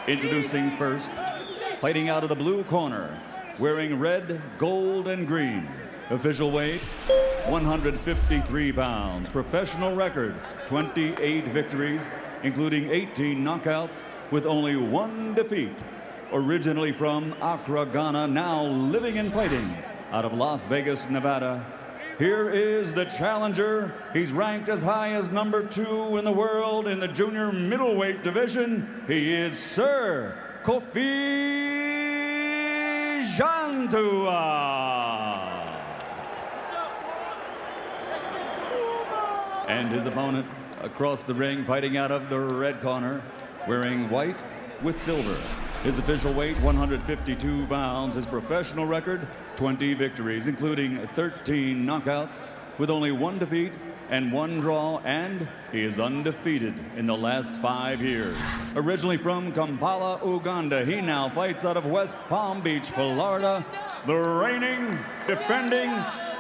Introducing first, fighting out of the blue corner, wearing red, gold, and green. Official weight, 153 pounds. Professional record, 28 victories, including 18 knockouts, with only 1 defeat. Originally from Accra, Ghana, now living and fighting out of Las Vegas, Nevada. Here is the challenger. He's ranked as high as #2 in the world in the junior middleweight division. He is Sir Kofi Jantuah. And his opponent across the ring, fighting out of the red corner, wearing white with silver. His official weight, 152 pounds. His professional record, 20 victories, including 13 knockouts, with only 1 defeat and 1 draw, and he is undefeated in the last 5 years. Originally from Kampala, Uganda, he now fights out of West Palm Beach, Florida, the reigning, defending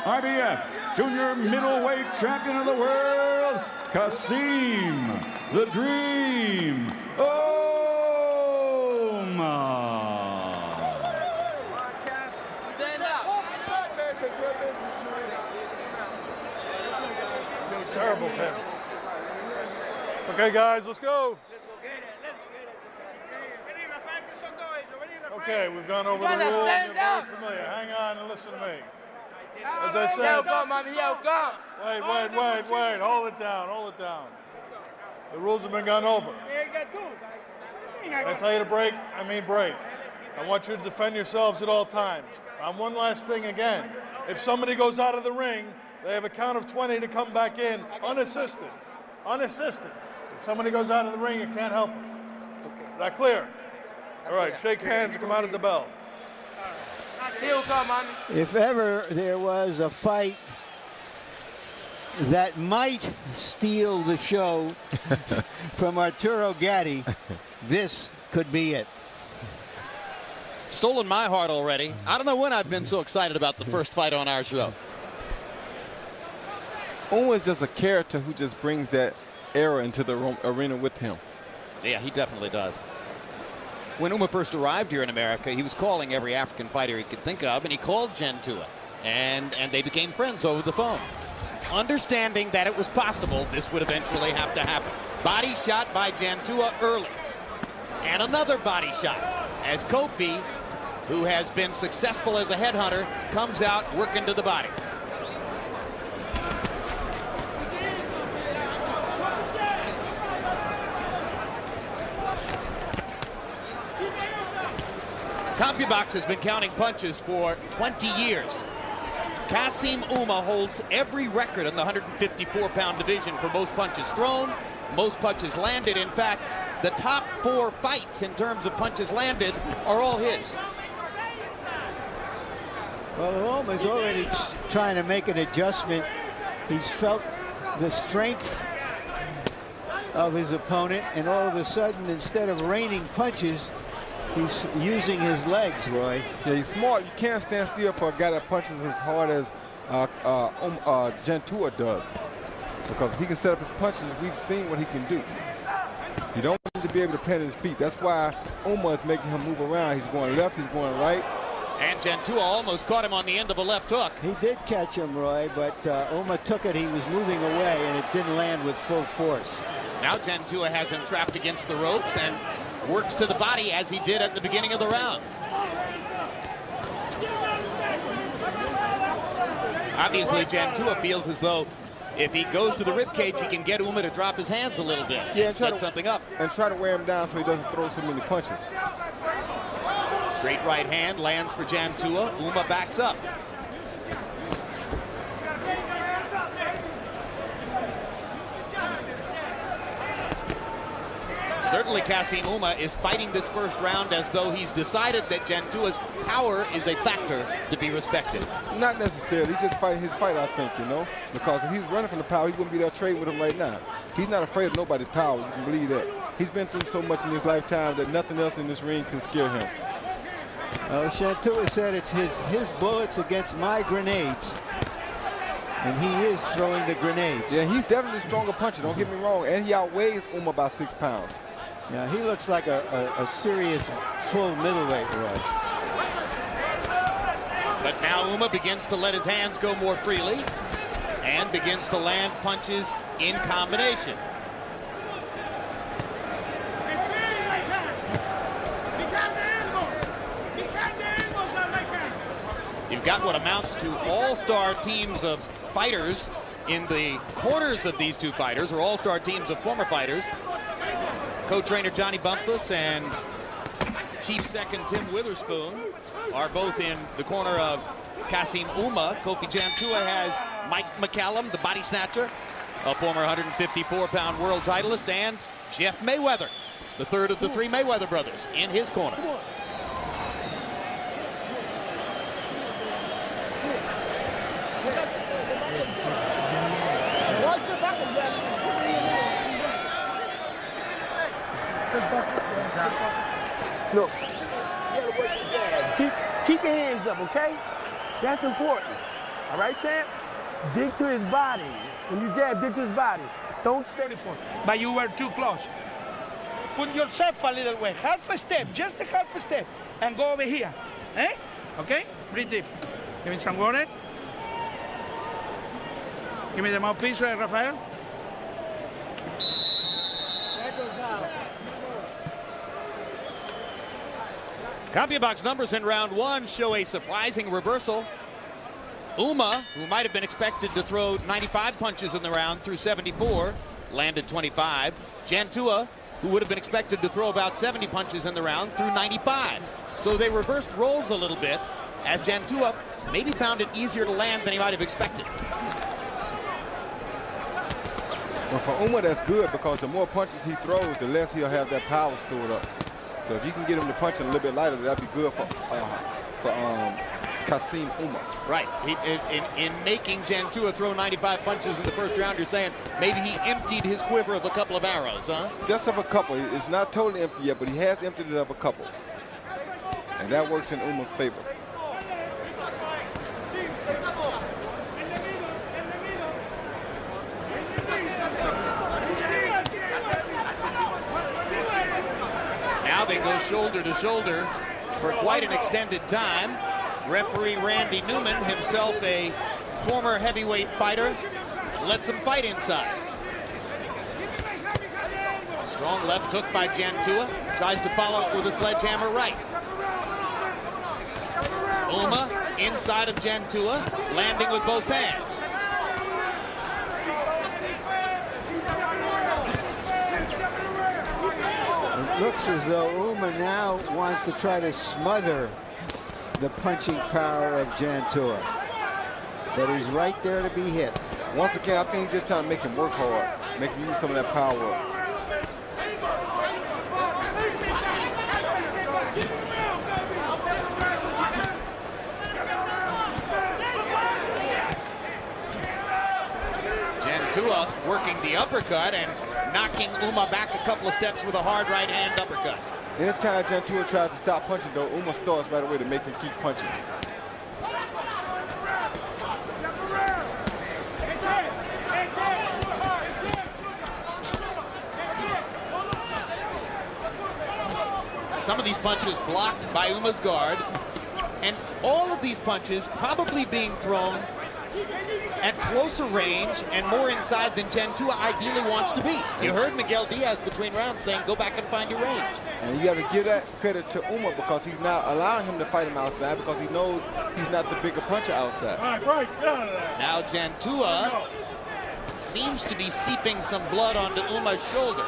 IBF junior middleweight champion of the world, Kassim the Dream Ouma. Terrible thing. Okay, guys, let's go. Okay, we've gone over the rules. You're very familiar. Hang on and listen to me. As I said, yo, go, mommy, yo, go. Wait. Hold it down. The rules have been gone over. I tell you to break, I mean break. I want you to defend yourselves at all times. One last thing again. If somebody goes out of the ring, they have a count of 20 to come back in unassisted. Unassisted. If somebody goes out of the ring, you can't help them. Is that clear? All right, shake hands and come out of the bell. If ever there was a fight that might steal the show from Arturo Gatti, this could be it. Stolen my heart already. I don't know when I've been so excited about the first fight on our show. Ouma's just a character who just brings that era into the arena with him. Yeah, he definitely does. When Ouma first arrived here in America, he was calling every African fighter he could think of, and he called Jantuah, and they became friends over the phone. Understanding that it was possible this would eventually have to happen. Body shot by Jantuah early, and another body shot as Kofi, who has been successful as a headhunter, comes out working to the body. CompuBox has been counting punches for 20 years. Kassim Ouma holds every record in the 154-pound division for most punches thrown, most punches landed. In fact, the top 4 fights in terms of punches landed are all his. Well, Ouma's already trying to make an adjustment. He's felt the strength of his opponent, and all of a sudden, instead of raining punches, he's using his legs, Roy. Yeah, he's smart. You can't stand still for a guy that punches as hard as Jantuah does. Because if he can set up his punches, we've seen what he can do. You don't want him to be able to plant his feet. That's why Ouma is making him move around. He's going left, he's going right. And Jantuah almost caught him on the end of a left hook. He did catch him, Roy, but Ouma took it. He was moving away, and it didn't land with full force. Now Jantuah has him trapped against the ropes and works to the body as he did at the beginning of the round. Obviously, Jantuah feels as though if he goes to the ribcage, he can get Ouma to drop his hands a little bit. Yeah, set something up. And try to wear him down so he doesn't throw so many punches. Straight right hand lands for Jantuah. Ouma backs up. Certainly Kassim Ouma is fighting this first round as though he's decided that Jantuah's power is a factor to be respected. Not necessarily. He's just fighting his fight, I think, you know. Because if he was running from the power, he wouldn't be there trading with him right now. He's not afraid of nobody's power. You can believe that. He's been through so much in his lifetime that nothing else in this ring can scare him. Jantuah said it's his bullets against my grenades. And he is throwing the grenades. Yeah, he's definitely a stronger puncher, don't get me wrong. And he outweighs Ouma by 6 pounds. Yeah, he looks like a serious full middleweight, Roy. But now Ouma begins to let his hands go more freely and begins to land punches in combination. You've got what amounts to all-star teams of fighters in the corners of these two fighters, or all-star teams of former fighters. Co-trainer Johnny Bumpus and chief second Tim Witherspoon are both in the corner of Kassim Ouma. Kofi Jantuah has Mike McCallum, the body snatcher, a former 154-pound world titleist, and Jeff Mayweather, the third of the three Mayweather brothers, in his corner. Look, keep your hands up, okay? That's important. All right, champ? Dig to his body. When you jab, dig to his body. Don't stay for him. But you were too close. Put yourself a little way. Half a step, just a half a step. And go over here. Eh? Okay? Breathe deep. Give me some water. Give me the mouthpiece, Rafael. CompuBox numbers in round one show a surprising reversal. Ouma, who might have been expected to throw 95 punches in the round, threw 74, landed 25. Jantuah, who would have been expected to throw about 70 punches in the round, threw 95. So they reversed roles a little bit, as Jantuah maybe found it easier to land than he might have expected. Well, for Ouma, that's good, because the more punches he throws, the less he'll have that power stored up. So if you can get him to punch a little bit lighter, that'd be good for Kassim Ouma. Right. In making Jantuah throw 95 punches in the first round, you're saying maybe he emptied his quiver of a couple of arrows, huh? Just of a couple. It's not totally empty yet, but he has emptied it of a couple. And that works in Ouma's favor. Now they go shoulder to shoulder for quite an extended time. Referee Randy Newman, himself a former heavyweight fighter, lets him fight inside. Strong left hook by Jantuah, tries to follow it with a sledgehammer right. Ouma inside of Jantuah, landing with both hands. It looks as though Ouma now wants to try to smother the punching power of Jantuah. But he's right there to be hit. Once again, I think he's just trying to make him work hard, make him use some of that power up. Jantuah working the uppercut and knocking Ouma back a couple of steps with a hard right hand uppercut. Anytime Jantuah tries to stop punching, though, Ouma starts right away to make him keep punching. Some of these punches blocked by Ouma's guard, and all of these punches probably being thrown at closer range and more inside than Jantuah ideally wants to be. You heard Miguel Diaz between rounds saying, go back and find your range. And you got to give that credit to Ouma, because he's not allowing him to fight him outside, because he knows he's not the bigger puncher outside. Right, get out of there. Now Jantuah seems to be seeping some blood onto Ouma's shoulder.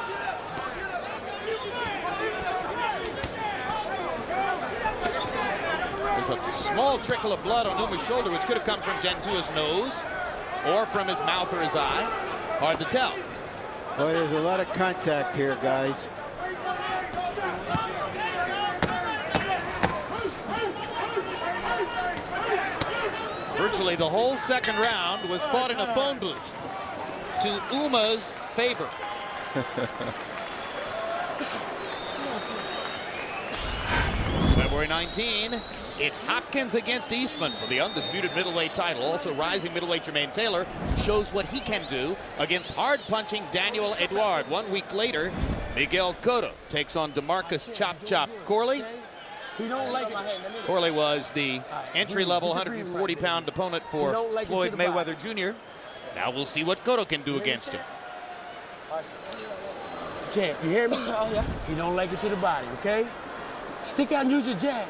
There's a small trickle of blood on Ouma's shoulder, which could have come from Jantuah's nose or from his mouth or his eye. Hard to tell. Boy, there's a lot of contact here, guys. Virtually the whole second round was fought in a phone booth to Ouma's favor. February 19, it's Hopkins against Eastman for the undisputed middleweight title. Also rising middleweight Jermaine Taylor shows what he can do against hard-punching Daniel Edouard. 1 week later, Miguel Cotto takes on DeMarcus Chop Chop Corley. He don't like it. Corley was the entry-level 140-pound opponent for Floyd Mayweather Jr. Now we'll see what Cotto can do against him. Champ, you hear me? He don't like it to the body, okay? Stick out and use your jab.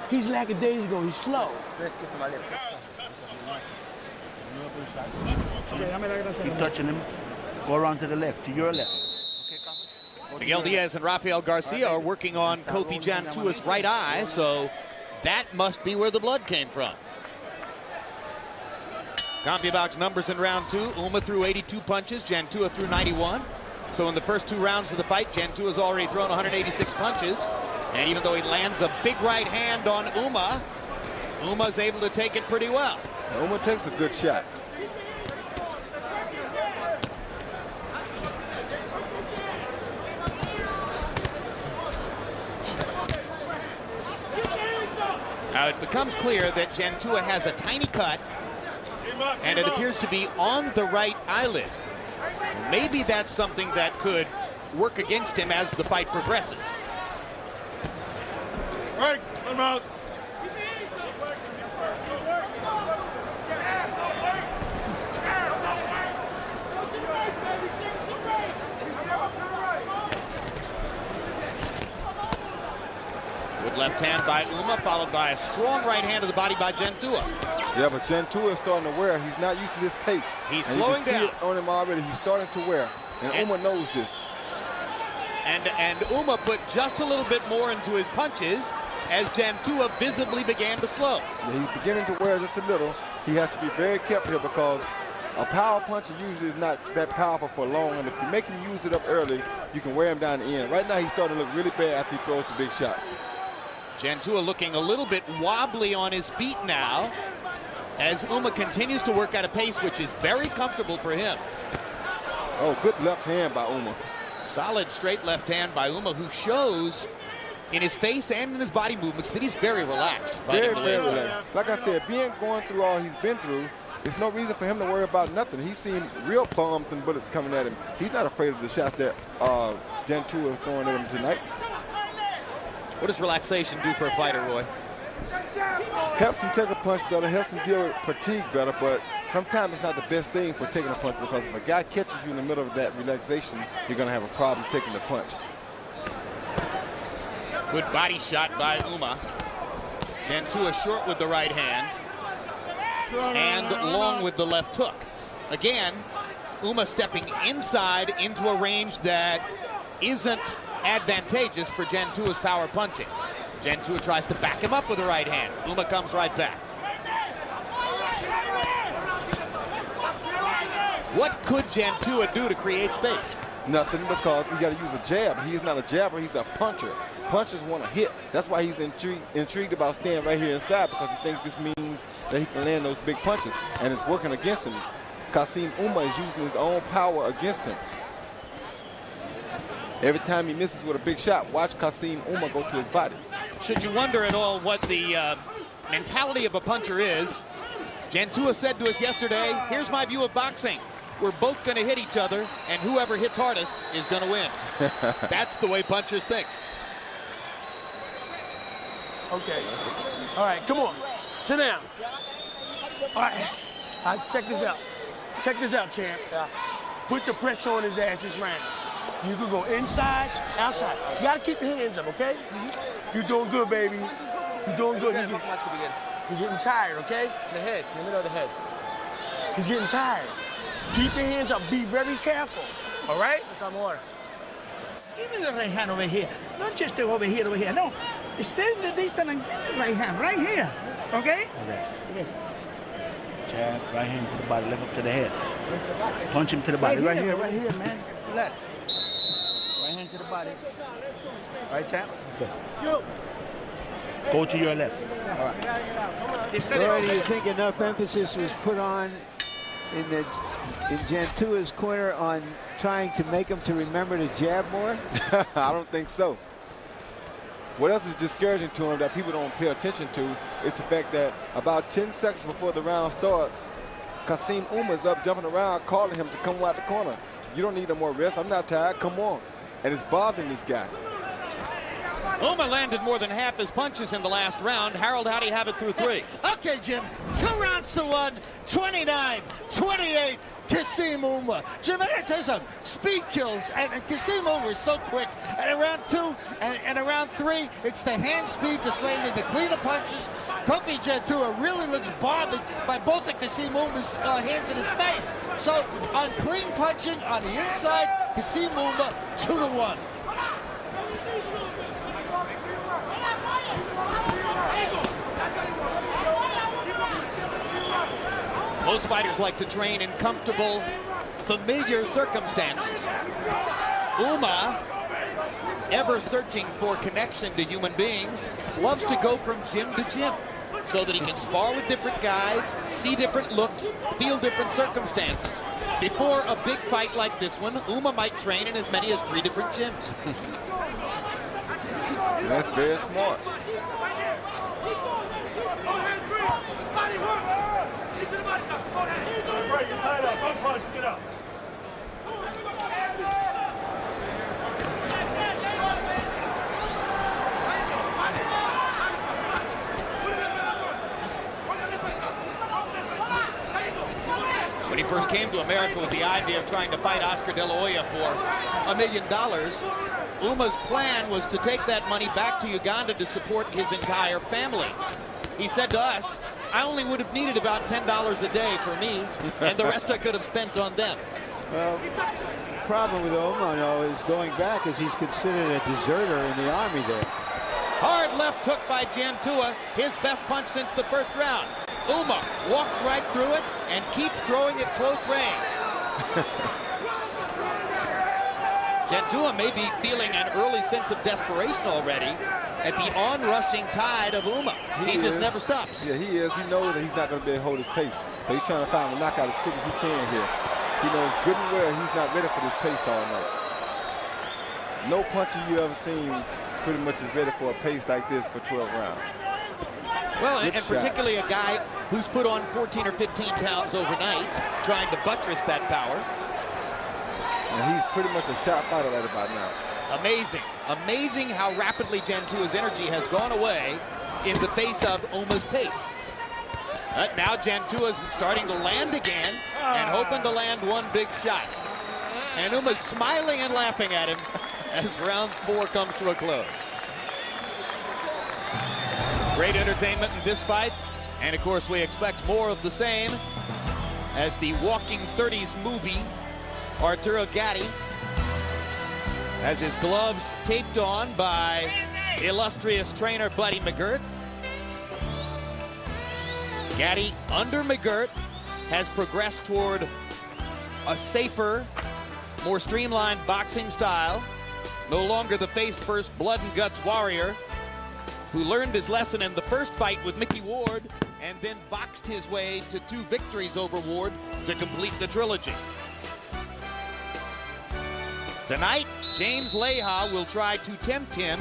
He's lackadaisical, he's slow. Keep touching him. Go around to the left, to your left. Miguel Diaz and Rafael Garcia are working on Kofi Jantuah's right eye, so that must be where the blood came from. CompuBox numbers in round 2. Ouma threw 82 punches, Jantuah threw 91. So in the first 2 rounds of the fight, Jantuah's already thrown 186 punches. And even though he lands a big right hand on Ouma, Ouma's able to take it pretty well. Ouma takes a good shot. Now it becomes clear that Jantuah has a tiny cut, and it appears to be on the right eyelid. So maybe that's something that could work against him as the fight progresses. Right, I'm out. Good left hand by Ouma, followed by a strong right hand to the body by Jantuah. Yeah, but Jantuah is starting to wear. He's not used to this pace. He's and slowing you can down. see it on him already. He's starting to wear. And Ouma knows this. And Ouma put just a little bit more into his punches as Jantuah visibly began to slow. Yeah, he's beginning to wear just a little. He has to be very careful here because a power puncher usually is not that powerful for long. And if you make him use it up early, you can wear him down the end. Right now, he's starting to look really bad after he throws the big shots. Jantuah looking a little bit wobbly on his feet now as Ouma continues to work at a pace which is very comfortable for him. Oh, good left hand by Ouma. Solid straight left hand by Ouma, who shows in his face and in his body movements that he's very relaxed. Very relaxed. Like I said, going through all he's been through, there's no reason for him to worry about nothing. He's seen real bombs and bullets coming at him. He's not afraid of the shots that Jantuah is throwing at him tonight. What does relaxation do for a fighter, Roy? Helps him take a punch better, helps him deal with fatigue better, but sometimes it's not the best thing for taking a punch because if a guy catches you in the middle of that relaxation, you're going to have a problem taking the punch. Good body shot by Ouma. Jantuah short with the right hand and long with the left hook. Again, Ouma stepping inside into a range that isn't advantageous for Jantuah's power punching. Jantuah tries to back him up with the right hand. Ouma comes right back. What could Jantuah do to create space? Nothing, because he got to use a jab. He's not a jabber, he's a puncher. Punchers want to hit. That's why he's intrigued about staying right here inside, because he thinks this means that he can land those big punches, and it's working against him. Kassim Ouma is using his own power against him. Every time he misses with a big shot, watch Kassim Ouma go to his body. Should you wonder at all what the mentality of a puncher is, Jantuah said to us yesterday, here's my view of boxing. We're both going to hit each other, and whoever hits hardest is going to win. That's the way punchers think. Okay. All right, come on. Sit down. All right. Check this out. Check this out, champ. Put the pressure on his ass this round. You can go inside, outside. You got to keep your hands up, okay? You're doing good, baby. You're doing good. You're getting tired, okay? The head, in the middle of the head. He's getting tired. Keep your hands up. Be very careful, all right? More. Give me the right hand over here. Not just over here, over here. No. Stay in the distance and give me the right hand right here. Okay? Okay. Jab, right hand to the body, left up to the head. Punch him to the body. Right here, man. Relax. Right hand to the body. Right, champ? Okay. Go to your left. All right. Roy, do you think enough emphasis was put on in Jantuah's corner on trying to make him to remember to jab more? I don't think so. What else is discouraging to him that people don't pay attention to is the fact that about 10 seconds before the round starts, Kassim Ouma is up jumping around calling him to come out the corner. You don't need no more rest. I'm not tired. Come on. and it's bothering this guy. Ouma landed more than half his punches in the last round. Harold, how do you have it through 3? Okay, Jim. 2 rounds to 1, 29-28. Kassim Ouma. Jim, I gotta tell you something. Speed kills, and Kassim Ouma is so quick. And in round 2 and around 3, it's the hand speed that's landing the cleaner punches. Kofi Jantuah really looks bothered by both of Kassim Ouma's hands in his face. So on clean punching on the inside, Kassim Ouma 2-1. Most fighters like to train in comfortable, familiar circumstances. Ouma, ever searching for connection to human beings, loves to go from gym to gym so that he can spar with different guys, see different looks, feel different circumstances. Before a big fight like this one, Ouma might train in as many as 3 different gyms. That's very smart. Right, you're tied up. Don't punch. Get up. When he first came to America with the idea of trying to fight Oscar De La Hoya for $1 million, Ouma's plan was to take that money back to Uganda to support his entire family. He said to us, I only would have needed about $10 a day for me, and the rest I could have spent on them. Well, the problem with Ouma, though, is going back as he's considered a deserter in the Army there. Hard left hook by Jantuah, his best punch since the first round. Ouma walks right through it and keeps throwing at close range. Jantuah may be feeling an early sense of desperation already at the on-rushing tide of Ouma. He just never stops. Yeah, he is. He knows that he's not going to be able to hold his pace. So he's trying to find a knockout as quick as he can here. He knows good and well he's not ready for this pace all night. No puncher you ever seen pretty much is ready for a pace like this for 12 rounds. Well, and particularly a guy who's put on 14 or 15 pounds overnight, trying to buttress that power. And he's pretty much a shot fighter right about now. Amazing. Amazing how rapidly Jantuah's energy has gone away in the face of Ouma's pace. But now Jantuah's starting to land again and hoping to land one big shot. And Ouma's smiling and laughing at him as round 4 comes to a close. Great entertainment in this fight. And of course, we expect more of the same as the Walking 30s movie, Arturo Gatti has his gloves taped on by illustrious trainer Buddy McGirt. Gatti, under McGirt, has progressed toward a safer, more streamlined boxing style. No longer the face-first blood and guts warrior who learned his lesson in the first fight with Mickey Ward and then boxed his way to 2 victories over Ward to complete the trilogy. Tonight, James Leija will try to tempt him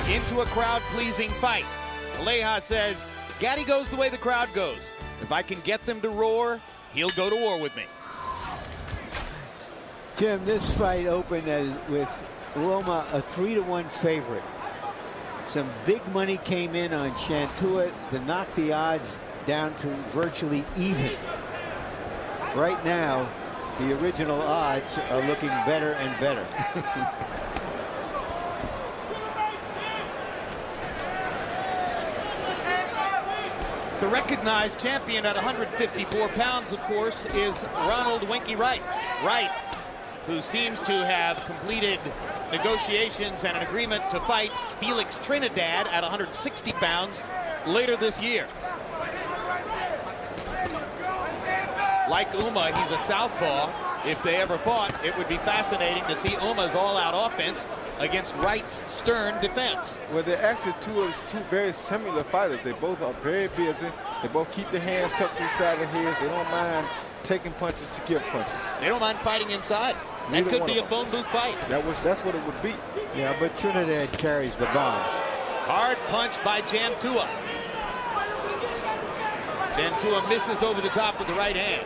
into a crowd-pleasing fight. Leija says, Gatti goes the way the crowd goes. If I can get them to roar, he'll go to war with me. Jim, this fight opened with Ouma a 3-1 favorite. Some big money came in on Jantuah to knock the odds down to virtually even. Right now, the original odds are looking better and better. The recognized champion at 154 pounds, of course, is Ronald Winky Wright. Wright, who seems to have completed negotiations and an agreement to fight Felix Trinidad at 160 pounds later this year. Like Ouma, he's a southpaw. If they ever fought, it would be fascinating to see Ouma's all-out offense against Wright's stern defense. Well, they're actually two very similar fighters. They both are very busy. They both keep their hands tucked to the side of their heads. They don't mind taking punches to give punches. They don't mind fighting inside. That could be a phone booth fight. That's what it would be. Yeah, but Trinidad carries the bombs. Hard punch by Jantuah. Jantuah misses over the top with the right hand.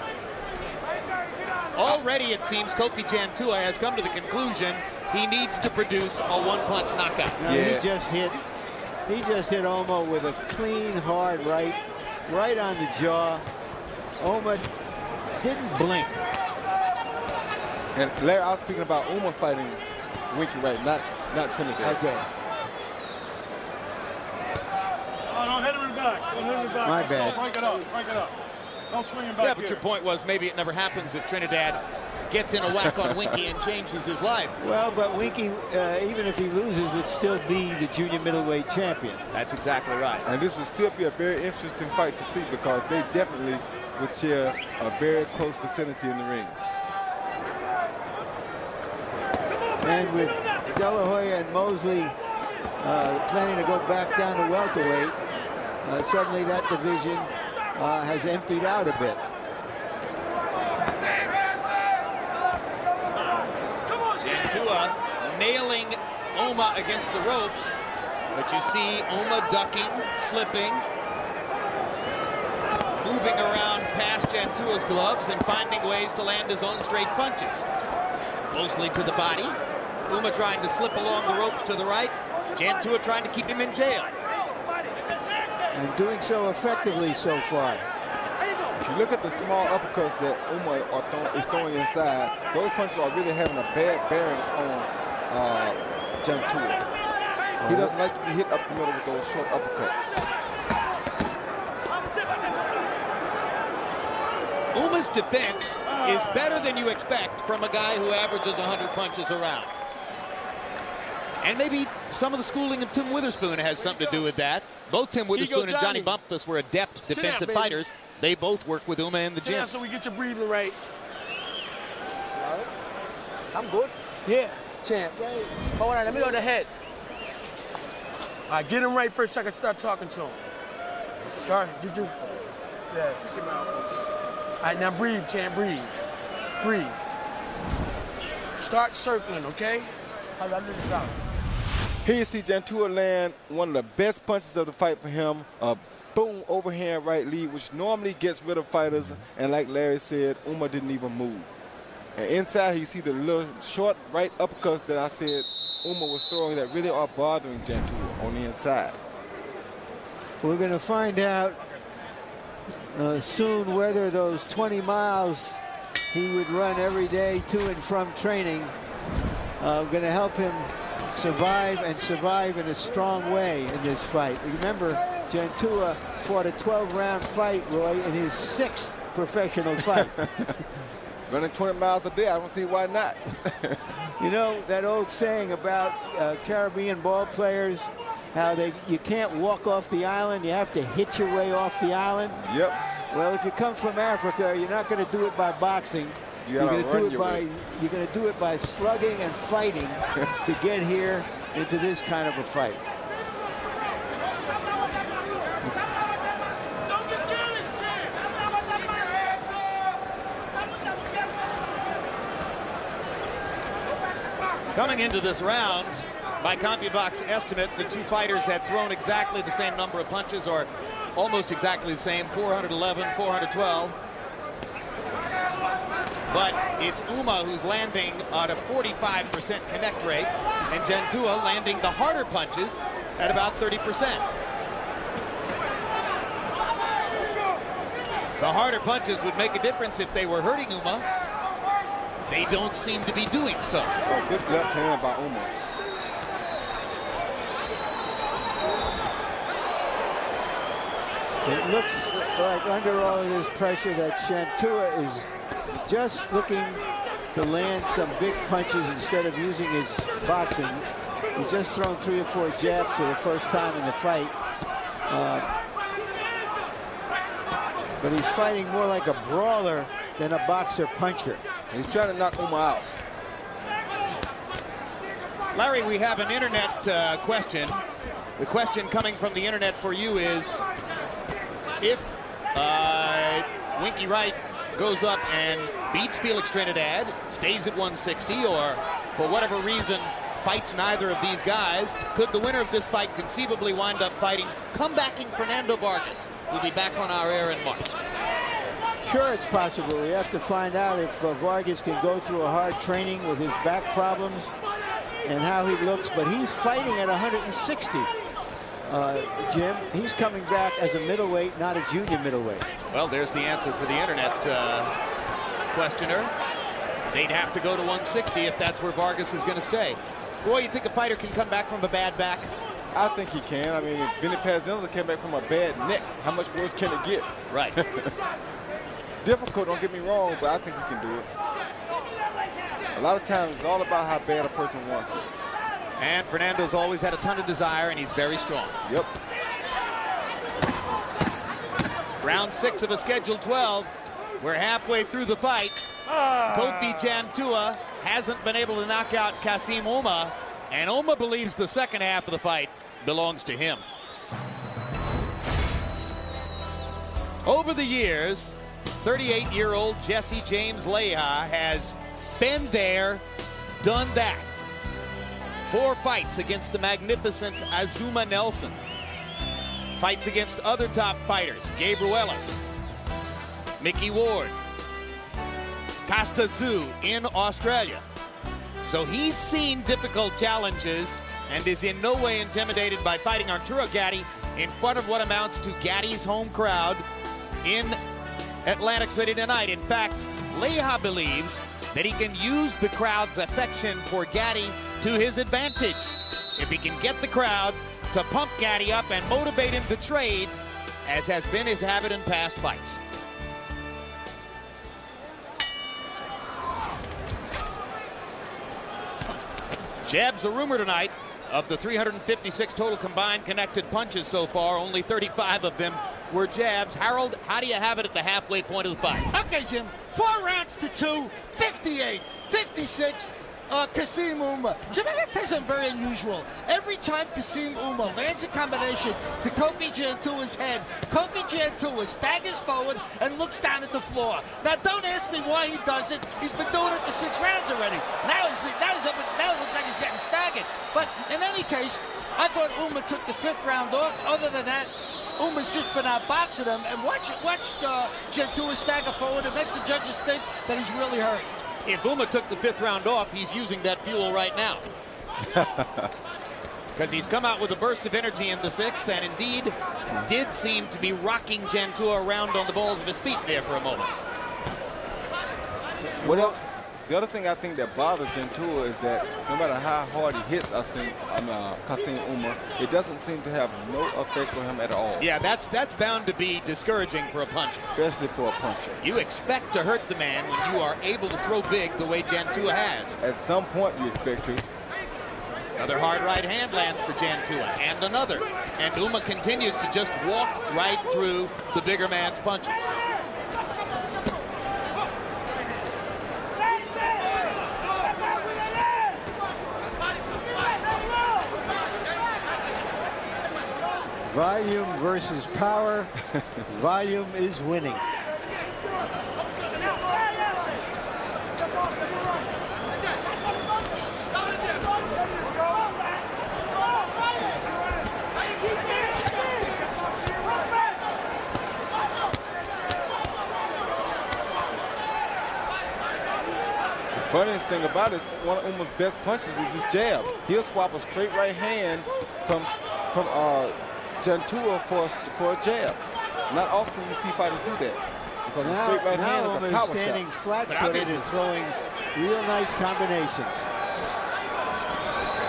Already, it seems, Kofi Jantuah has come to the conclusion he needs to produce a one-punch knockout. No, he just hit Ouma with a clean, hard right on the jaw. Ouma didn't blink. And Larry, I was speaking about Ouma fighting Winky Wright, not Trinidad. Okay. Oh, don't hit him in the back. Don't hit him in the back. My bad. Break it up. Break it up. Don't swing him back. Yeah, but your point was maybe it never happens if Trinidad gets in a whack on Winky and changes his life. Well, but Winky, even if he loses, would still be the junior middleweight champion. That's exactly right. And this would still be a very interesting fight to see because they definitely would share a very close vicinity in the ring. And with De La Hoya and Mosley planning to go back down to welterweight, suddenly that division has emptied out a bit. Jantuah nailing Ouma against the ropes, but you see Ouma ducking, slipping, moving around past Jantuah's gloves and finding ways to land his own straight punches. Mostly to the body. Ouma trying to slip along the ropes to the right. Jantuah trying to keep him in jail. And doing so effectively so far. If you look at the small uppercuts that Ouma is throwing inside, those punches are really having a bad bearing on Jantuah. He doesn't like to be hit up the middle with those short uppercuts. Ouma's defense is better than you expect from a guy who averages 100 punches around. And maybe some of the schooling of Tim Witherspoon has something to do with that. Both Tim Witherspoon and Johnny Bumpus were adept defensive fighters. They both work with Ouma in the gym. So we get your breathing right. I'm good. Yeah, champ. Hold on, let me go to the head. All right, get him right first so I can start talking to him. Start. Did you? Yeah, stick him out. All right, now breathe, champ, breathe. Breathe. Start circling, okay? How do I do this out? Here you see Jantuah land one of the best punches of the fight for him. A boom overhand right lead, which normally gets rid of fighters. And like Larry said, Ouma didn't even move. And inside, you see the little short right uppercuts that I said Ouma was throwing that really are bothering Jantuah on the inside. We're going to find out soon whether those 20 miles he would run every day to and from training going to help him survive in a strong way in this fight. Remember, Jantuah fought a 12-round fight, Roy, in his 6th professional fight. Running 20 miles a day, I don't see why not. You know, that old saying about Caribbean ball players, how you can't walk off the island, you have to hit your way off the island. Yep. Well, if you come from Africa, you're not going to do it by boxing. You're going to do it by slugging and fighting to get here into this kind of a fight. Coming into this round, by CompuBox estimate, the two fighters had thrown exactly the same number of punches, or almost exactly the same, 411, 412. But it's Ouma who's landing at a 45% connect rate, and Jantuah landing the harder punches at about 30%. The harder punches would make a difference if they were hurting Ouma. They don't seem to be doing so. Oh, good left hand by Ouma. It looks like under all of this pressure that Jantuah is just looking to land some big punches instead of using his boxing. He's just thrown 3 or 4 jabs for the first time in the fight. But he's fighting more like a brawler than a boxer puncher. He's trying to knock Ouma out. Larry, we have an internet question. The question coming from the internet for you is, if Winky Wright goes up and beats Felix Trinidad, stays at 160, or for whatever reason fights neither of these guys, could the winner of this fight conceivably wind up fighting comebacking Fernando Vargas, who'll be back on our air in March? Sure, it's possible. We have to find out if Vargas can go through a hard training with his back problems and how he looks, but he's fighting at 160. Jim, he's coming back as a middleweight, not a junior middleweight. Well, there's the answer for the internet questioner. They'd have to go to 160 if that's where Vargas is going to stay. Boy, you think a fighter can come back from a bad back? I think he can. I mean, Benny Pazenza came back from a bad neck. How much worse can it get? Right. It's difficult, don't get me wrong, but I think he can do it. A lot of times it's all about how bad a person wants it. And Fernando's always had a ton of desire, and he's very strong. Yep. Round 6 of a scheduled 12. We're halfway through the fight. Kofi Jantuah hasn't been able to knock out Kassim Ouma, and Ouma believes the second half of the fight belongs to him. Over the years, 38-year-old Jesse James Leija has been there, done that. 4 fights against the magnificent Azuma Nelson. Fights against other top fighters, Gabe Ruelas, Mickey Ward, Costa Tszyu in Australia. So he's seen difficult challenges and is in no way intimidated by fighting Arturo Gatti in front of what amounts to Gatti's home crowd in Atlantic City tonight. In fact, Leija believes that he can use the crowd's affection for Gatti to his advantage. If he can get the crowd to pump Gatti up and motivate him to trade, as has been his habit in past fights. Jabs a rumor tonight. Of the 356 total combined connected punches so far, only 35 of them were jabs. Harold, how do you have it at the halfway point of the fight? Okay, Jim. 4 rounds to 2, 58, 56. Kassim Ouma. Jim, I gotta tell you something very unusual. Every time Kassim Ouma lands a combination to Kofi Jantuah's head, Kofi Jantuah staggers forward and looks down at the floor. Now, don't ask me why he does it. He's been doing it for 6 rounds already. Now it looks like he's getting staggered. But in any case, I thought Ouma took the 5th round off. Other than that, Ouma's just been outboxing him. And watch Jantuah stagger forward. It makes the judges think that he's really hurt. If Ouma took the 5th round off, he's using that fuel right now. Because he's come out with a burst of energy in the 6th, and indeed did seem to be rocking Jantuah around on the balls of his feet there for a moment. What else? The other thing I think that bothers Jantuah is that no matter how hard he hits Kassim Ouma, it doesn't seem to have no effect on him at all. Yeah, that's bound to be discouraging for a puncher. Especially for a puncher. You expect to hurt the man when you are able to throw big the way Jantuah has. At some point you expect to. Another hard right hand lands for Jantuah, and another. And Ouma continues to just walk right through the bigger man's punches. Volume versus power. Volume is winning. The funniest thing about it is one of Ouma's best punches is his jab. He'll swap a straight right hand from Jantuah for a jab. Not often you see fighters do that, because a straight right hand is a power shot. Standing flat-footed and throwing real nice combinations.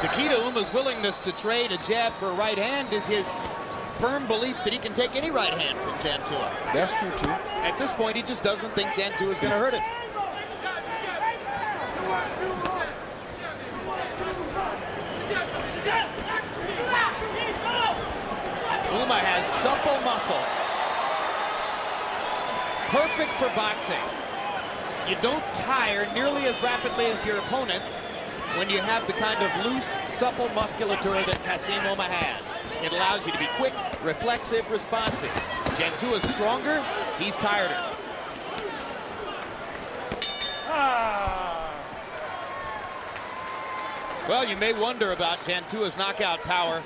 The key to Ouma's willingness to trade a jab for a right hand is his firm belief that he can take any right hand from Jantuah. That's true too. At this point, he just doesn't think Jantuah is going to hurt him. Ouma has supple muscles. Perfect for boxing. You don't tire nearly as rapidly as your opponent when you have the kind of loose, supple musculature that Kassim Ouma has. It allows you to be quick, reflexive, responsive. Jantuah's stronger, he's tireder. Well, you may wonder about Jantuah's knockout power.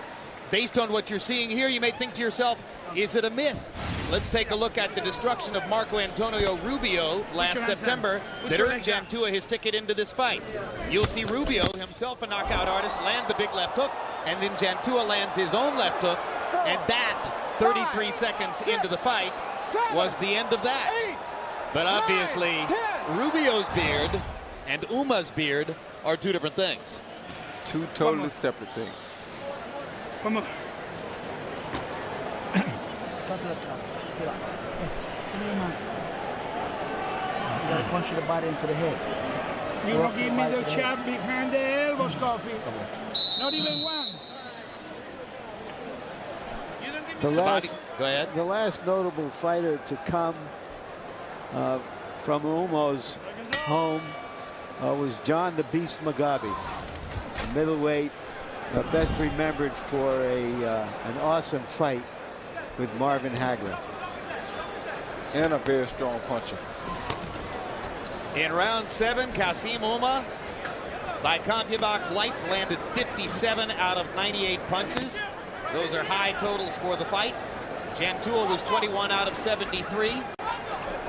Based on what you're seeing here, you may think to yourself, Is it a myth? Let's take a look at the destruction of Marco Antonio Rubio last September that earned Jantuah his ticket into this fight. You'll see Rubio, himself a knockout artist, land the big left hook, and then Jantuah lands his own left hook, and that, 33 seconds into the fight, was the end of that. But obviously, Rubio's beard and Ouma's beard are two different things. Two totally separate things. Come on. You gotta punch the body into the head. You don't give me the chop behind the elbows, Kofi. Not even one. The last notable fighter to come from Ouma's home was John the Beast Mugabe, a middleweight, best remembered for an awesome fight with Marvin Hagler. And a very strong puncher. In round 7, Kassim Ouma, by CompuBox Lights, landed 57 out of 98 punches. Those are high totals for the fight. Jantuah was 21 out of 73,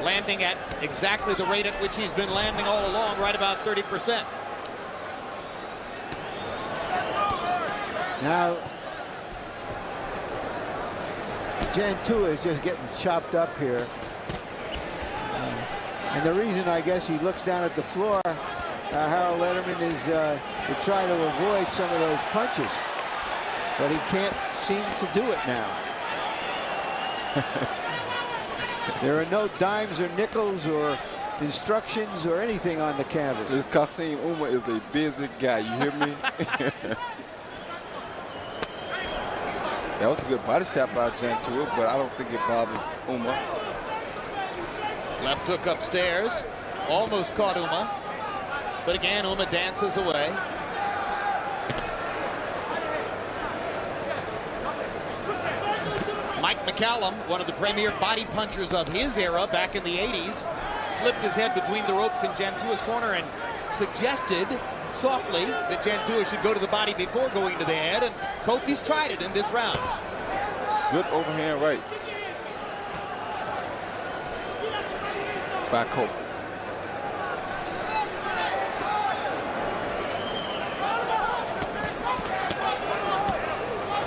landing at exactly the rate at which he's been landing all along, right about 30%. Now, Jantuah is just getting chopped up here. And the reason, I guess, he looks down at the floor, Harold Letterman, is to try to avoid some of those punches. But he can't seem to do it now. There are no dimes or nickels or instructions or anything on the canvas. This Kassim Ouma is a busy guy, you hear me? That was a good body shot by Jantuah, but I don't think it bothers Ouma. Left hook upstairs, almost caught Ouma, but again Ouma dances away. Mike McCallum, one of the premier body punchers of his era back in the 80s, slipped his head between the ropes in Jantuah's corner and suggested softly that Jantuah should go to the body before going to the head, and Kofi's tried it in this round. Good overhand right by Kofi.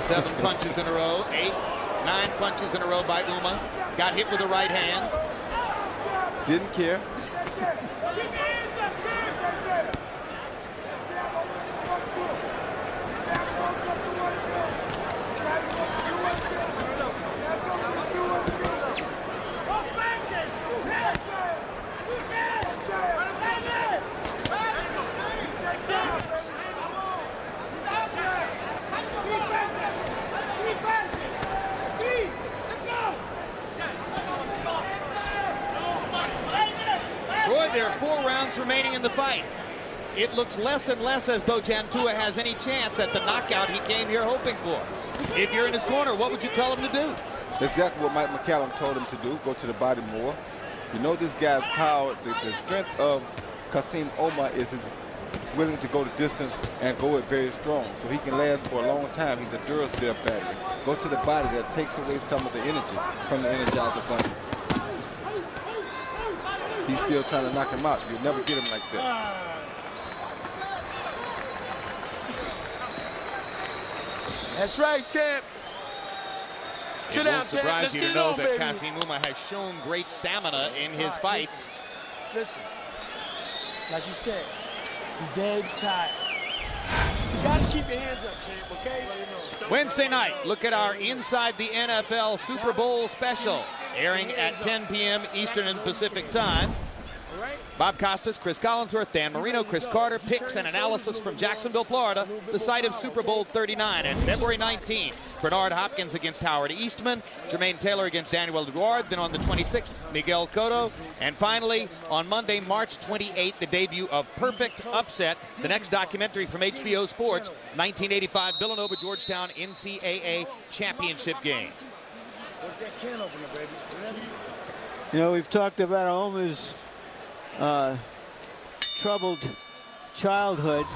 Seven punches in a row, 8, 9 punches in a row by Ouma. Got hit with the right hand. Didn't care. There are 4 rounds remaining in the fight. It looks less and less as though Jantuah has any chance at the knockout he came here hoping for. If you're in his corner, what would you tell him to do? Exactly what Mike McCallum told him to do, go to the body more. You know this guy's power, the strength of Kassim Ouma is his willing to go the distance and go it very strong, so he can last for a long time. He's a Duracell battery. Go to the body, that takes away some of the energy from the Energizer Bunny. He's still trying to knock him out. You'll never get him like that. That's right, champ. It won't surprise you to know that Kassim Ouma has shown great stamina in his fights. Listen, like you said, he's dead tired. You gotta keep your hands up, champ, okay? Wednesday night, look at our Inside the NFL Super Bowl special, airing at 10 p.m. Eastern and Pacific time. Bob Costas, Chris Collinsworth, Dan Marino, Chris Carter, picks and analysis from Jacksonville, Florida, the site of Super Bowl 39. And February 19, Bernard Hopkins against Howard Eastman, Jermaine Taylor against Daniel Duarte, then on the 26th, Miguel Cotto, and finally, on Monday, March 28th, the debut of Perfect Upset, the next documentary from HBO Sports, 1985 Villanova-Georgetown NCAA championship game. You know, we've talked about Ouma's troubled childhood,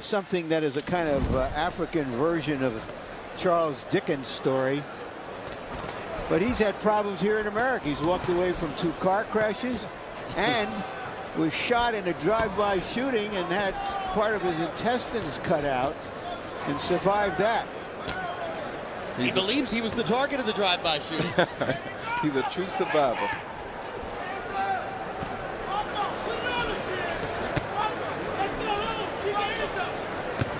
something that is a kind of African version of Charles Dickens' story. But he's had problems here in America. He's walked away from 2 car crashes and was shot in a drive-by shooting and had part of his intestines cut out and survived that. He believes he was the target of the drive-by shooting. He's a true survivor.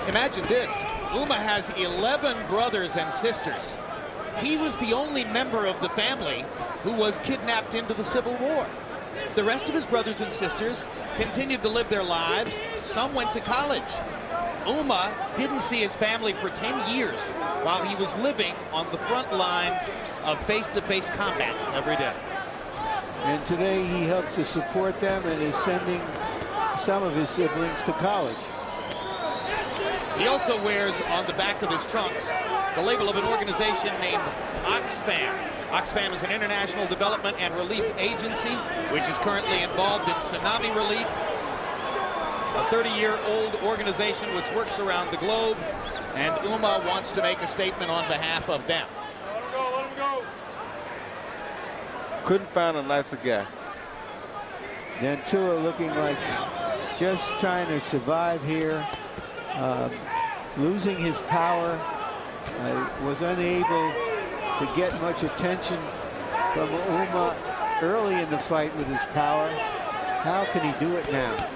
Imagine this. Ouma has 11 brothers and sisters. He was the only member of the family who was kidnapped into the Civil War. The rest of his brothers and sisters continued to live their lives. Some went to college. Ouma didn't see his family for 10 years while he was living on the front lines of face-to-face combat every day. And today he helps to support them and is sending some of his siblings to college. He also wears on the back of his trunks the label of an organization named Oxfam. Oxfam is an international development and relief agency which is currently involved in tsunami relief. A 30-year-old organization which works around the globe, and Ouma wants to make a statement on behalf of them. Let him go, let him go. Couldn't find a nicer guy. Jantuah looking like just trying to survive here, losing his power, was unable to get much attention from Ouma early in the fight with his power. How can he do it now?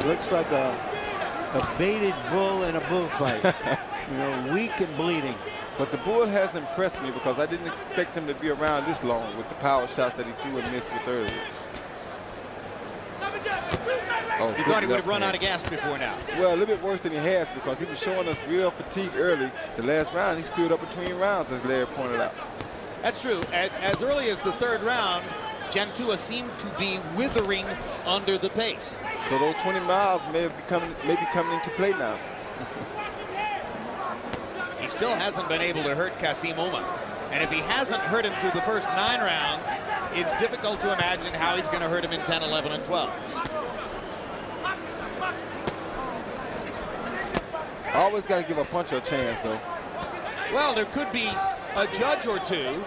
Looks like a baited bull in a bullfight. You know, weak and bleeding. But the bull has impressed me because I didn't expect him to be around this long with the power shots that he threw and missed with earlier. Oh, You thought he would have run out of gas before now. Well, a little bit worse than he has because he was showing us real fatigue early. The last round, he stood up between rounds, as Larry pointed out. That's true. As early as the 3rd round, Jantuah seemed to be withering under the pace. So those 20 miles may be coming into play now. He still hasn't been able to hurt Kassim Ouma. And if he hasn't hurt him through the first 9 rounds, it's difficult to imagine how he's going to hurt him in 10, 11, and 12. Always got to give a puncher a chance, though. Well, there could be a judge or two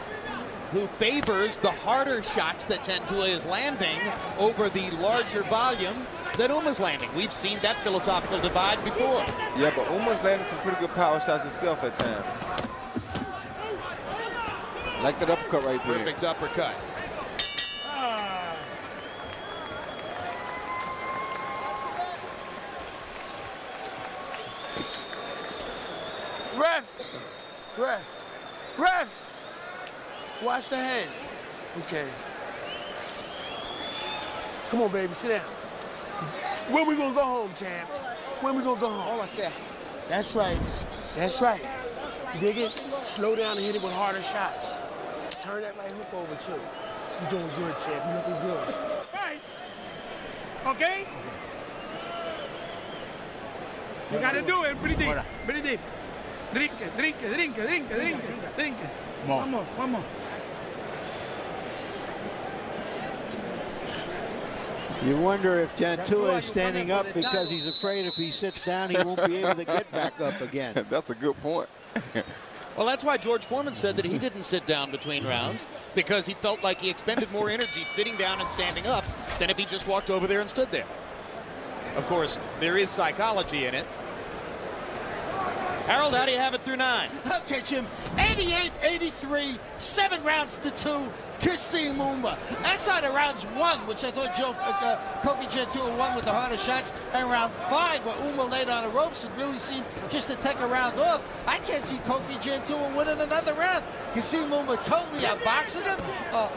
who favors the harder shots that Jantuah is landing over the larger volume that Ouma's landing. We've seen that philosophical divide before. Yeah, but Ouma's landing some pretty good power shots himself at times. Like that uppercut right there. Perfect uppercut. Ref! Watch the hand. Okay. Come on, baby, sit down. When we gonna go home, champ? When we gonna go home? That's right. That's right. You dig it? Slow down and hit it with harder shots. Turn that right hook over, too. You're doing good, champ. You're looking good. Right. Okay? You gotta do it. Breathe deep. Breathe deep. Drink it, drink it, drink it, drink it, drink it, drink it. One more, one more. You wonder if Jantuah is standing up because he's afraid if he sits down, he won't be able to get back up again. That's a good point. Well, that's why George Foreman said that he didn't sit down between rounds, because he felt like he expended more energy sitting down and standing up than if he just walked over there and stood there. Of course, there is psychology in it. Harold, how do you have it through 9? Okay, Jim. 88-83, 7 rounds to 2. Kassim Ouma. Outside of rounds 1, which I thought Kofi Jantuah won with the harder shots, and round 5, where Ouma laid on the ropes and really seemed just to take a round off, I can't see Kofi Jantuah winning another round. Kassim Ouma totally outboxing him.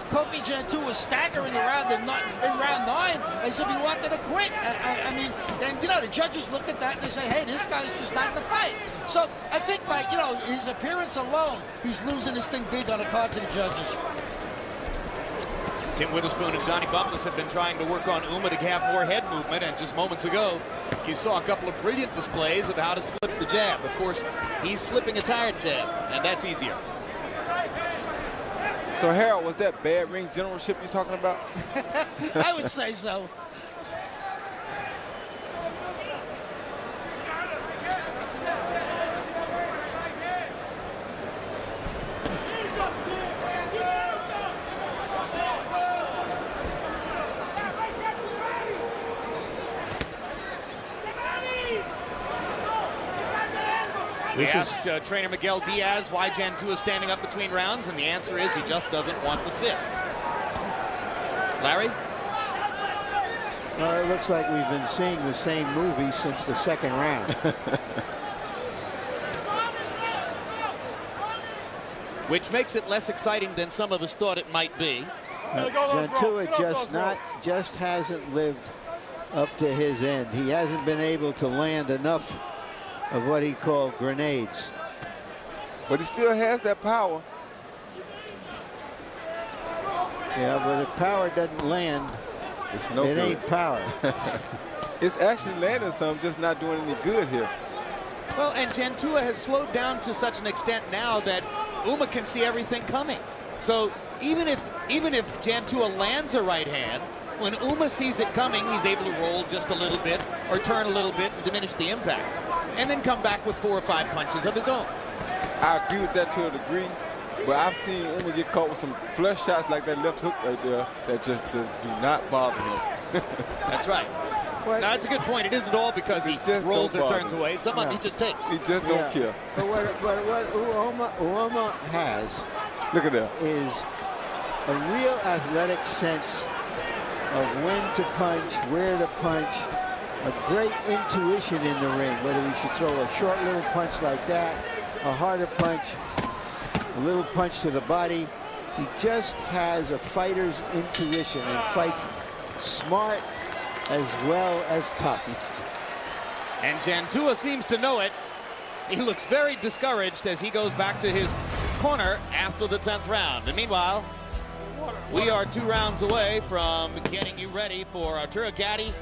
Kofi Jantuah staggering around in round 9 as if he wanted to quit. I mean, and you know, the judges look at that and they say, hey, this guy's just not the fight. So I think by, you know, his appearance alone, he's losing this thing big on the cards of the judges. Tim Witherspoon and Johnny Bumpus have been trying to work on Ouma to have more head movement, and just moments ago, you saw a couple of brilliant displays of how to slip the jab. Of course, he's slipping a tired jab, and that's easier. So, Harold, was that bad ring generalship you're talking about? I would say so. We asked trainer Miguel Diaz why Jantuah is standing up between rounds, and the answer is he just doesn't want to sit. Larry? Well, it looks like we've been seeing the same movie since the second round. Which makes it less exciting than some of us thought it might be. Jantuah just hasn't lived up to his end. He hasn't been able to land enough of what he called grenades. But he still has that power. Yeah, but if power doesn't land, it's no good. It ain't power. It's actually landing some, just not doing any good here. Well, and Jantuah has slowed down to such an extent now that Ouma can see everything coming. So even if Jantuah lands a right hand, when Ouma sees it coming, he's able to roll just a little bit or turn a little bit and diminish the impact, and then come back with 4 or 5 punches of his own. I agree with that to a degree, but I've seen Ouma get caught with some flush shots like that left hook right there that just do not bother him. That's right. Now, that's a good point. It isn't all because he rolls or turns away. Some of them he just takes. He just don't care. But what Ouma has, look at that, is a real athletic sense of when to punch, where to punch, a great intuition in the ring, whether he should throw a short little punch like that, a harder punch, a little punch to the body. He just has a fighter's intuition and fights smart as well as tough. And Jantuah seems to know it. He looks very discouraged as he goes back to his corner after the 10th round. And meanwhile, we are 2 rounds away from getting you ready for Arturo Gatti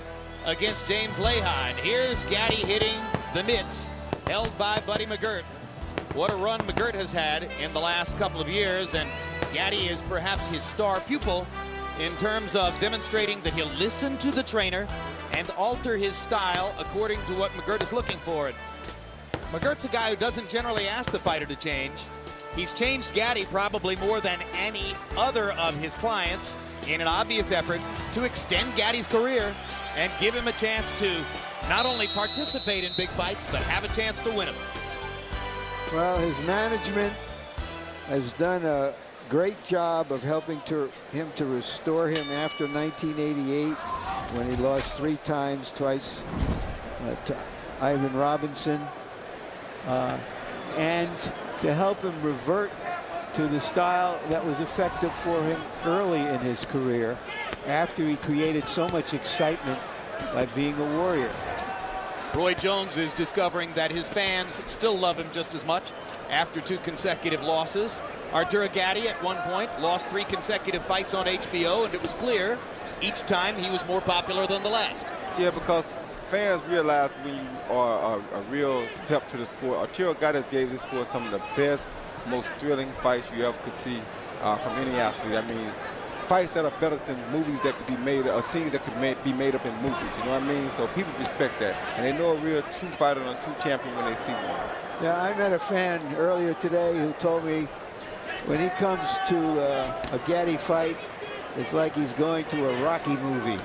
against James Leija. And here's Gatti hitting the mitts held by Buddy McGirt. What a run McGirt has had in the last couple of years, and Gatti is perhaps his star pupil in terms of demonstrating that he'll listen to the trainer and alter his style according to what McGirt is looking for. McGirt's a guy who doesn't generally ask the fighter to change. He's changed Gatti probably more than any other of his clients in an obvious effort to extend Gatti's career and give him a chance to not only participate in big fights, but have a chance to win them. Well, his management has done a great job of helping him to restore him after 1988, when he lost 3 times, twice to Ivan Robinson, and to help him revert to the style that was effective for him early in his career, after he created so much excitement by being a warrior. Roy Jones is discovering that his fans still love him just as much after 2 consecutive losses. Arturo Gatti at one point lost 3 consecutive fights on HBO, and it was clear each time he was more popular than the last. Yeah, because fans realize when you are a real help to the sport. Arturo Gatti has gave this sport some of the best, most thrilling fights you ever could see from any athlete. I mean, fights that are better than movies that could be made, or scenes that could be made up in movies, you know what I mean? So people respect that, and they know a real true fighter and a true champion when they see one. Yeah, I met a fan earlier today who told me when he comes to a Gatti fight, it's like he's going to a Rocky movie,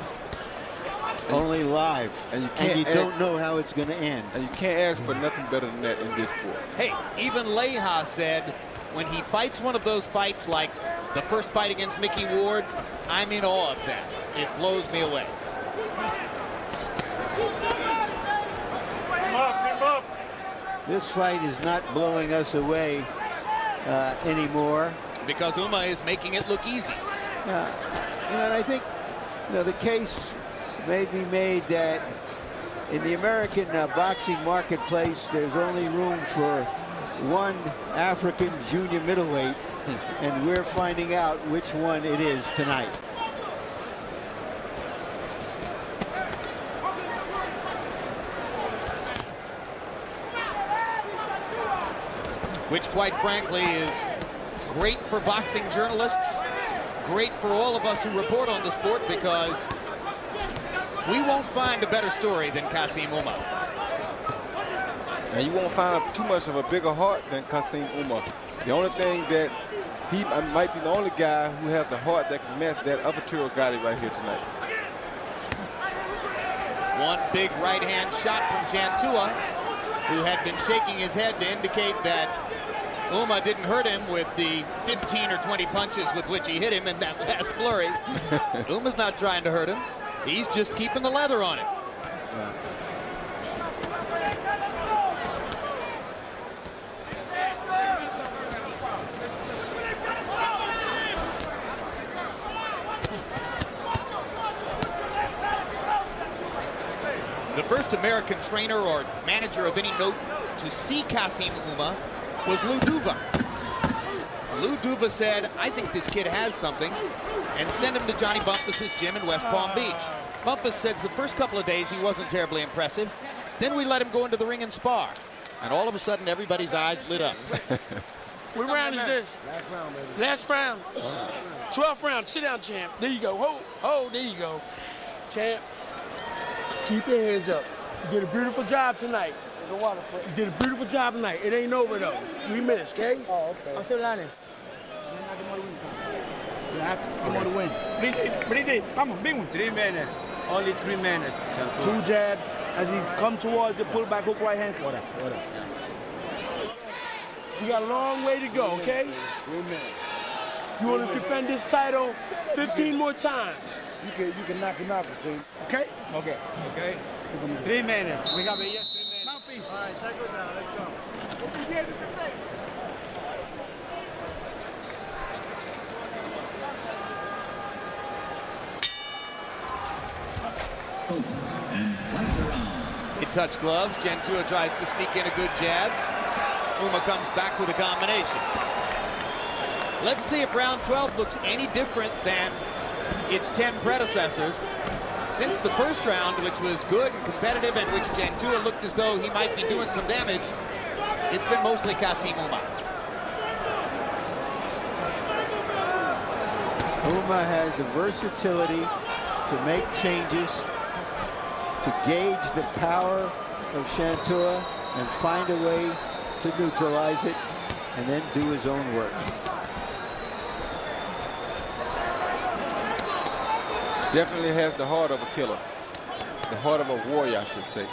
only live, and you don't know how it's going to end. And you can't ask for nothing better than that in this sport. Hey, even Leija said when he fights one of those fights like the first fight against Mickey Ward, I'm in awe of that. It blows me away. Come up. This fight is not blowing us away anymore. Because Ouma is making it look easy. And I think the case may be made that in the American boxing marketplace, there's only room for one African junior middleweight, and we're finding out which one it is tonight. Which, quite frankly, is great for boxing journalists, great for all of us who report on the sport, because we won't find a better story than Kassim Ouma. And you won't find too much of a bigger heart than Kassim Ouma. The only thing that he might be the only guy who has a heart that can match that of Arturo Gatti right here tonight. One big right-hand shot from Jantuah. who had been shaking his head to indicate that Ouma didn't hurt him with the 15 or 20 punches with which he hit him in that last flurry. Ouma's not trying to hurt him. He's just keeping the leather on him. The first American trainer or manager of any note to see Kassim Ouma was Lou Duva. Lou Duva said, I think this kid has something, and sent him to Johnny Bumpus's gym in West Palm Beach. Bumpus says the first couple of days he wasn't terribly impressive. Then we let him go into the ring and spar. And all of a sudden, everybody's eyes lit up. What round is this? Last round, baby. Last round. 12th round. Sit down, champ. There you go. Hold. There you go. Champ, keep your hands up. You did a beautiful job tonight. You did a beautiful job tonight. It ain't over, though. 3 minutes, okay? Oh, okay. I'm still lying. I'm on the win. Come on, big one. 3 minutes. Only 3 minutes. 2 jabs. As he come towards the pull back hook right hand. What up? You got a long way to go, okay? 3 minutes. You want to defend this title 15 more times. You can knock him out, see? Okay? Okay. 3 minutes. We got it. Yes, 3 minutes. Mouthpiece. All right, cycle down. Let's go. They touch gloves. Jantuah tries to sneak in a good jab. Ouma comes back with a combination. Let's see if round 12 looks any different than its 10 predecessors. Since the first round, which was good and competitive and which Jantuah looked as though he might be doing some damage, it's been mostly Kassim Ouma. Ouma has the versatility to make changes, to gauge the power of Jantuah and find a way to neutralize it, and then do his own work. Definitely has the heart of a killer. The heart of a warrior, I should say.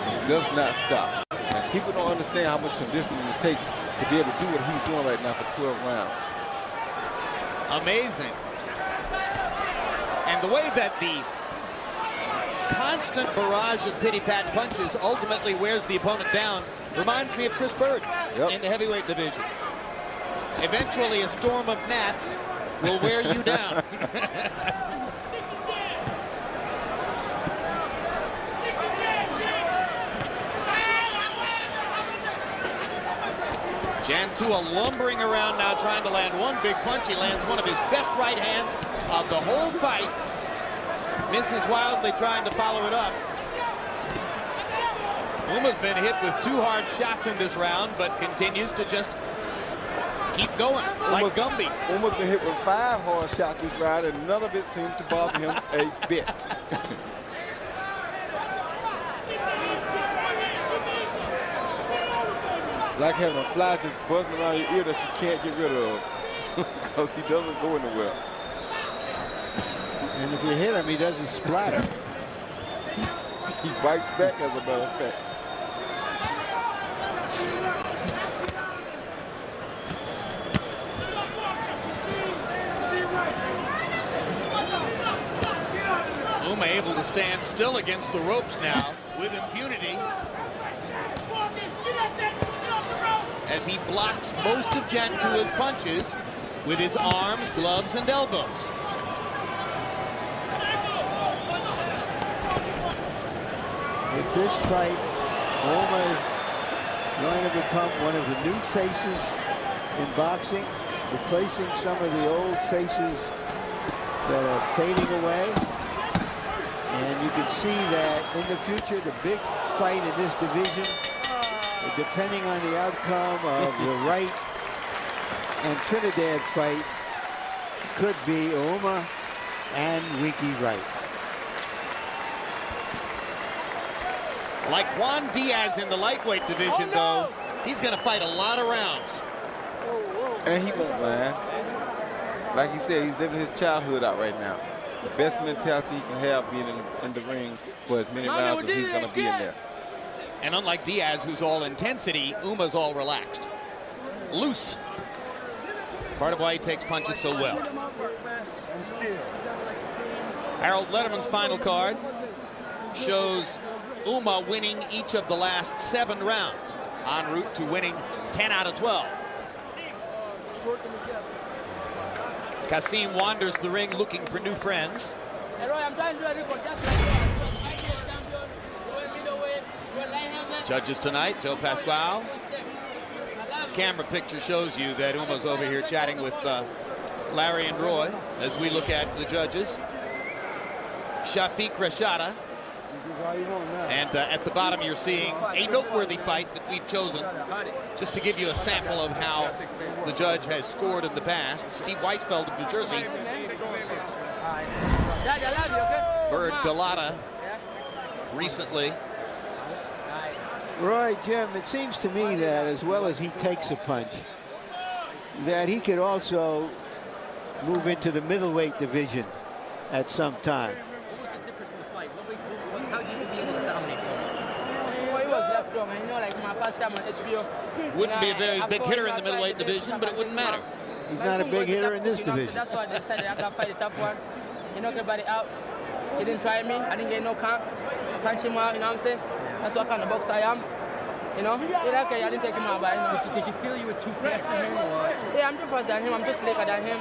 Just does not stop. And people don't understand how much conditioning it takes to be able to do what he's doing right now for 12 rounds. Amazing. And the way that the constant barrage of pity-pat punches ultimately wears the opponent down reminds me of Chris Bird in the heavyweight division. Eventually, a storm of gnats will wear you down. Jantuah lumbering around now, trying to land one big punch. He lands one of his best right hands of the whole fight. Misses wildly trying to follow it up. Ouma's been hit with 2 hard shots in this round, but continues to just keep going, like Gumby. Ouma's been hit with 5 hard shots this round, and none of it seems to bother him a bit. Like having a fly just buzzing around your ear that you can't get rid of, because he doesn't go anywhere. And if you hit him, he doesn't splatter. He bites back, as a matter of fact. Ouma able to stand still against the ropes now with impunity, as he blocks most of Jantuah's punches with his arms, gloves, and elbows. With this fight, Ouma is going to become one of the new faces in boxing, replacing some of the old faces that are fading away. And you can see that in the future, the big fight in this division, depending on the outcome of the Wright and Trinidad fight, could be Ouma and Winky Wright. Like Juan Diaz in the lightweight division, though, he's going to fight a lot of rounds. And he won't mind. Like he said, he's living his childhood out right now. The best mentality he can have being in the ring for as many rounds as he's going to be in there. And unlike Diaz, who's all intensity, Ouma's all relaxed. Loose. It's part of why he takes punches so well. Harold Letterman's final card shows Ouma winning each of the last 7 rounds, en route to winning 10 out of 12. Kassim wanders the ring looking for new friends. Hey, Roy, I'm trying to do a report just like that. Judges tonight, Joe Pasquale. Camera picture shows you that Ouma's over here chatting with Larry and Roy as we look at the judges. Shafiq Rashada. And at the bottom you're seeing a noteworthy fight that we've chosen just to give you a sample of how the judge has scored in the past. Steve Weisfeld of New Jersey. Bird Galata recently. Roy, Jim, it seems to me that as well as he takes a punch, that he could also move into the middleweight division at some time. Wouldn't be a very big hitter in the middleweight division, but it wouldn't matter. He's not a big hitter in this division. That's why I decided I got to fight the top one. You knock everybody out. He didn't try me. I didn't get no count. Punch him out, you know what I'm saying? That's what kind of boxer I am. You know? Yeah, okay, I didn't take him out, but you know. Did you feel you were too fast for him? Or? Yeah, I'm too fast than him. I'm just slicker than him.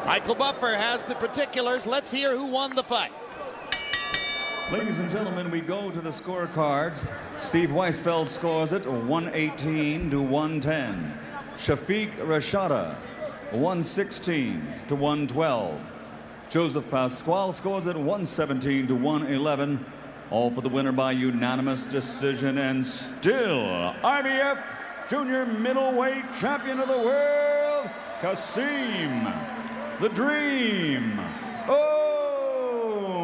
Michael Buffer has the particulars. Let's hear who won the fight. Ladies and gentlemen, we go to the scorecards. Steve Weisfeld scores it 118 to 110. Shafiq Rashada 116 to 112. Joseph Pasquale scores it 117 to 111. All for the winner by unanimous decision, and still IBF Junior Middleweight Champion of the World, Kassim the Dream Ouma.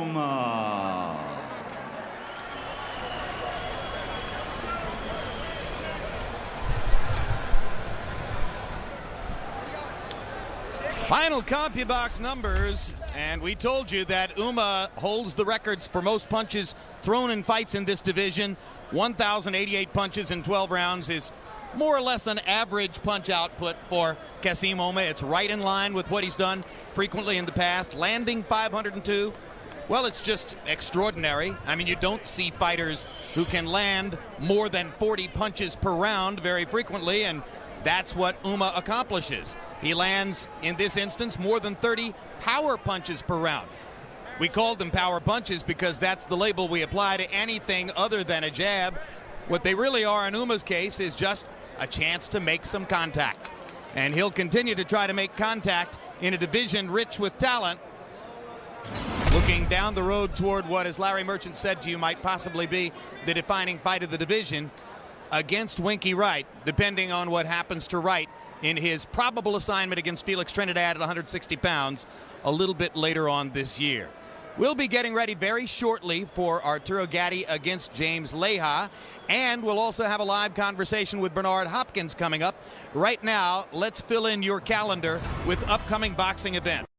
Final CompuBox numbers, and we told you that Ouma holds the records for most punches thrown in fights in this division. 1,088 punches in 12 rounds is more or less an average punch output for Kassim Ouma. It's right in line with what he's done frequently in the past. Landing 502, well, it's just extraordinary. I mean, you don't see fighters who can land more than 40 punches per round very frequently, and that's what Ouma accomplishes. He lands, in this instance, more than 30 power punches per round. We called them power punches because that's the label we apply to anything other than a jab. What they really are in Ouma's case is just a chance to make some contact. And he'll continue to try to make contact in a division rich with talent. Looking down the road toward what, as Larry Merchant said to you, might possibly be the defining fight of the division against Winky Wright, depending on what happens to Wright in his probable assignment against Felix Trinidad at 160 pounds a little bit later on this year. We'll be getting ready very shortly for Arturo Gatti against James Leija, and we'll also have a live conversation with Bernard Hopkins coming up. Right now, let's fill in your calendar with upcoming boxing events.